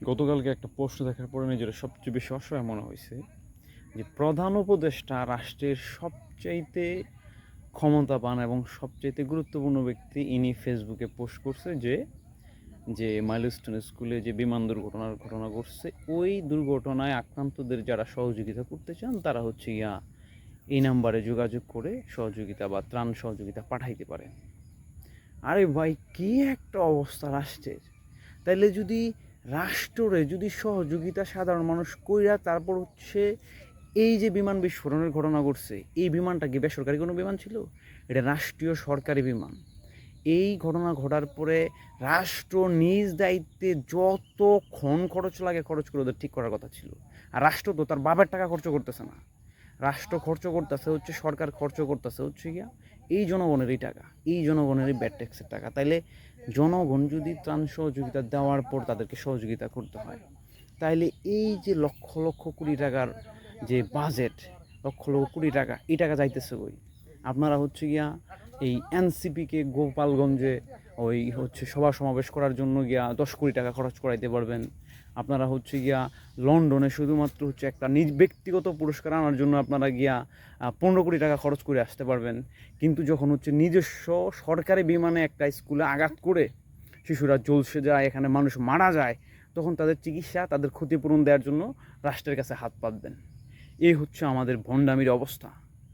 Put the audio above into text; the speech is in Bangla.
গতকালকে একটা পোস্ট দেখার পরে নিজের সবচেয়ে বেশি অসহায় মনে হয়েছে যে প্রধান উপদেষ্টা রাষ্ট্রের সবচাইতে ক্ষমতাবান এবং সবচাইতে গুরুত্বপূর্ণ ব্যক্তি ইনি ফেসবুকে পোস্ট করছে যে যে মাইলস্টোন স্কুলে যে বিমান দুর্ঘটনার ঘটনা ঘটছে ওই দুর্ঘটনায় আক্রান্তদের যারা সহযোগিতা করতে চান তারা হচ্ছে এই নাম্বারে যোগাযোগ করে সহযোগিতা বা ত্রাণ সহযোগিতা পাঠাইতে পারে। আরে ভাই কী একটা অবস্থা রাষ্ট্রের! তাইলে যদি রাষ্ট্রে যদি সহযোগিতা সাধারণ মানুষ কইরা তারপর হচ্ছে এই যে বিমান বিস্ফোরণের ঘটনা ঘটছে, এই বিমানটা কি বেসরকারি কোনো বিমান ছিল? এটা রাষ্ট্রীয় সরকারি বিমান। এই ঘটনা ঘটার পরে রাষ্ট্র নিজ দায়িত্বে যতক্ষণ খরচ লাগে খরচ করে ওদের ঠিক করার কথা ছিল। আর রাষ্ট্র তো তার বাবার টাকা খরচ করতেছে না, রাষ্ট্র খরচ করতেছে হচ্ছে সরকার খরচ করতেছে হচ্ছে এই জনগণেরই টাকা, এই জনগণেরই ব্যাড ট্যাক্সের টাকা। তাইলে জনগণ যদি ত্রাণ সহযোগিতা দেওয়ার পর তাদেরকে সহযোগিতা করতে হয়, তাইলে এই যে লক্ষ লক্ষ কোটি টাকার যে বাজেট, লক্ষ লক্ষ কোটি টাকা, এই টাকা যাইতেছে কই? আপনারা হচ্ছে এই এনসিপিকে গোপালগঞ্জে ওই হচ্ছে সভা সমাবেশ করার জন্য 10 কোটি টাকা খরচ করাইতে পারবেন। আপনারা হচ্ছে লন্ডনে শুধুমাত্র হচ্ছে একটা ব্যক্তিগত পুরস্কার আনার জন্য আপনারা 15 কোটি টাকা খরচ করে আসতে পারবেন। কিন্তু যখন হচ্ছে নিজস্ব সরকারি বিমানে একটা স্কুলে আঘাত করে শিশুরা ঝলসে যায়, এখানে মানুষ মারা যায়, তখন তাদের চিকিৎসা, তাদের ক্ষতিপূরণ দেওয়ার জন্য রাষ্ট্রের কাছে হাত পাতবেন। এই হচ্ছে আমাদের ভণ্ডামির অবস্থা।